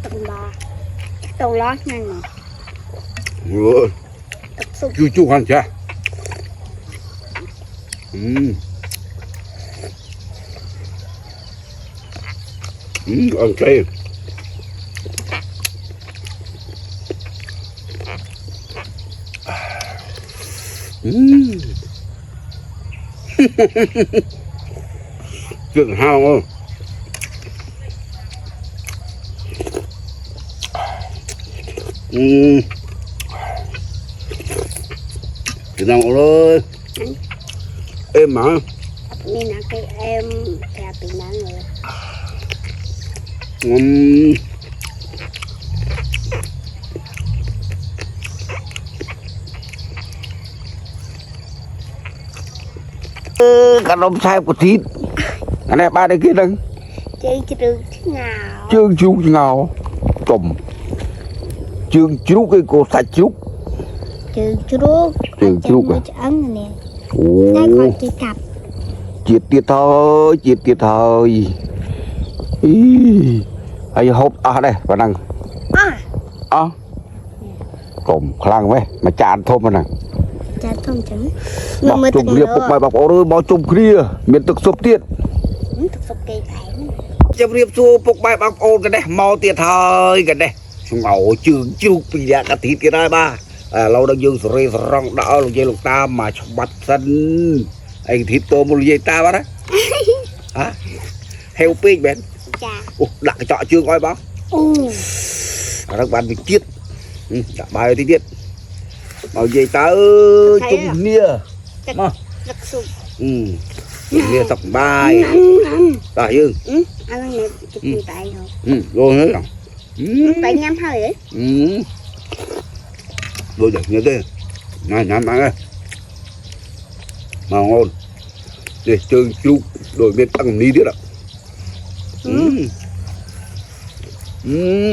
tầm bò tàu lót nhanh mà tập sụp chú chú ăn chưa ăn cay chuyện hao không cái nào rồi em mà nên là cái em kẹp bị nắng rồi cả đống sai của thịt cái này ba đây kia đừng chơi trường nào chương chú ngào trộm chương chú cái cô sạch chú trường chú à ấn nè ồ còn chỉ cặp chết tiệt thôi ai hộp đây và năng trộm khlang vậy mà chán thôm mà nè chả thông chứng bọc chung liệp bọc bài bọc ôi bao chung kia miền thực sụp tiệt thực sụp cây thẻn chấm liệp xua bọc bài bọc ôn cái này mau tiệt thôi cái này ngầu trường chú bây giờ cả thịt cái đây ba lâu đang dương sợi rong đỏ lục dây lục ta mà bắt sân anh thịt tôm một dây ta bắt đấy hả heo pig bên đặt cái trọ chưa coi bác các bạn bị tiết đã bài thì tiết màu dây ta ơi chung nia mà nia sọc bài tại dương anh này chụp tay không rồi hết rồi tay nhắm hơi ấy rồi được như thế này nhắm ăn đây mà ngon để chơi chú đổi bên tăng ni tiếp ạ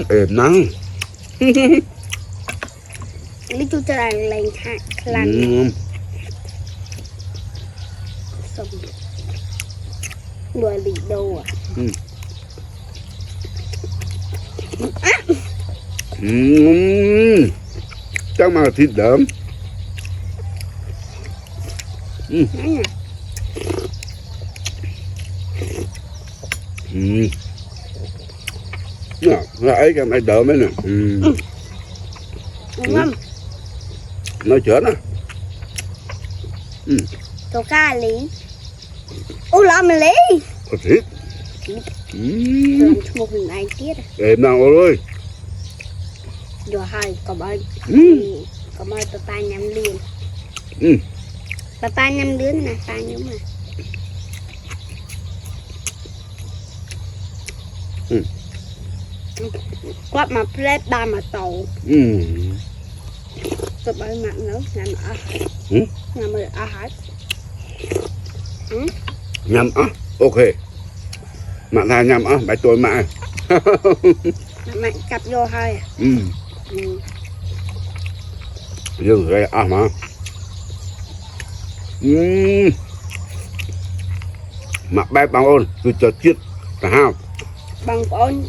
êm nắng lý chú cho là lên khăn xong đuổi bị đâu chắc mà thịt đớm ấy cái này đớm ấy nè nó chết á tô ca lý ô lo mà lý có thịt một hình ảnh tiết êm nào ơi rồi hai có bao papa nhắm liền papa nhắm đứa nè pa nhắm mà quát mà plate ba mà tàu tôi bởi mặt nữa làm mà hết nhắm á ok mạng thà nhắm á bài tôi mạng mẹ cặp vô hơi dương rồi mà mặc bài bằng ôn tôi cho chết cả hai bằng ôn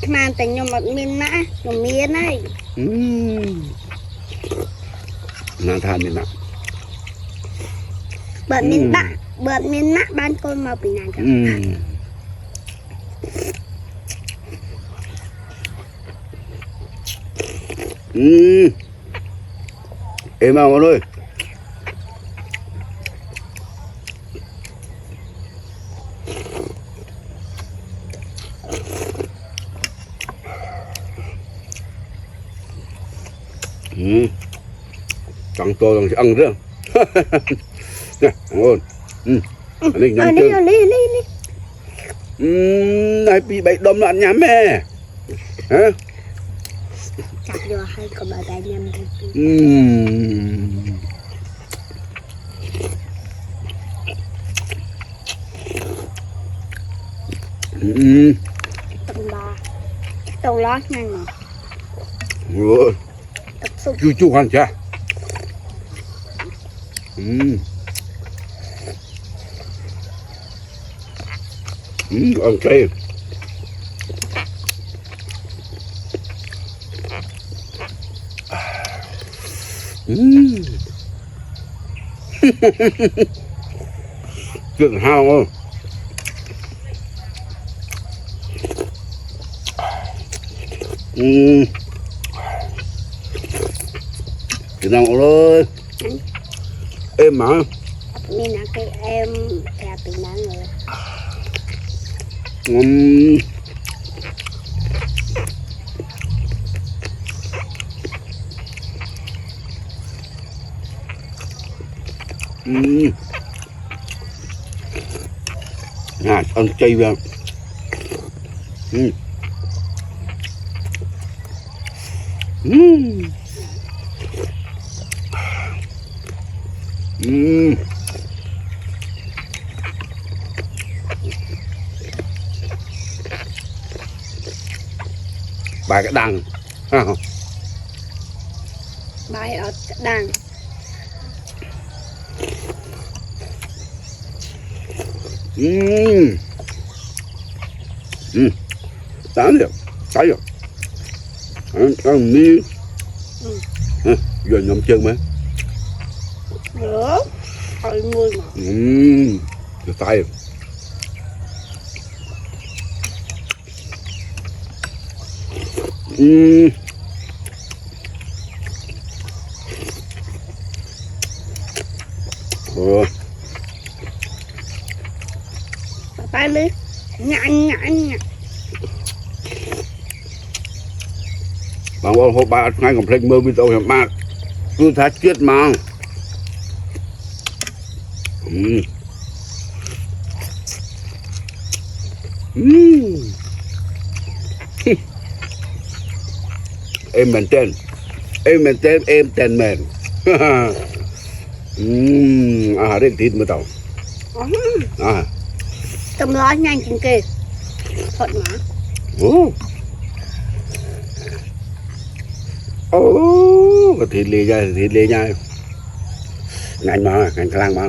mà tình nhau một miền nã một miền này nàng than miền nã bận miền nã ban con mà bị nàng em mau ơi chẳng tôi đang ăn nữa nè ngon anh ấy nhắm chân này bị bệnh đom loạn nhắm mẹ hả chặt vô hay có bà đại nhầm tầm bò tàu lót nhanh mà rồi chú ăn chưa ăn cay Chuyện hao không? Chị nào ơi. Em mà. Mình là cái em kẹp bị nắng rồi. À, ăn chay vào. Bài cái đằng ha không? Bài ở đằng. Tán được, tán được. Ăn mi. Giờ nhầm chân mấy. Rửa. Hồi mùi mà. Được tay rồi. Ba đi. Nhặn nhặn nhặn. Bạn ơi, hôm ba ngay còn plek mơ video hiểm bạn. Cứ thả chết mà. Em mình tên. Em mình tên, em tên mình. À, đến thịt mới tàu. À. Tầm lo nhanh chừng kì. Thuận mà. Cái thịt lê nhai. Ngành mà, ngành khả năng mà.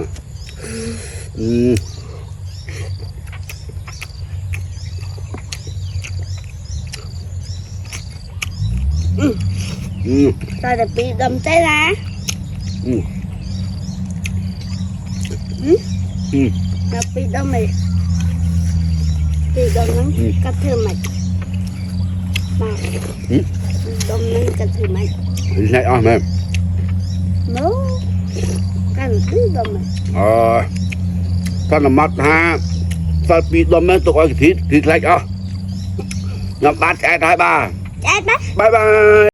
Rồi là bị đâm tay ra. Nó bị đâm mày. Bị đâm nó cắt thử mạch. Mà. Đâm nó cắt thử mạch. Thịt này à mềm. Nó. Cắt thử đâm mày.ท่านมัดฮะตอนปีดมแม่ตัวไอ้ทิศทิศไรอ่ะงับบัดใจท้ายบ้า Chết bác. bye bye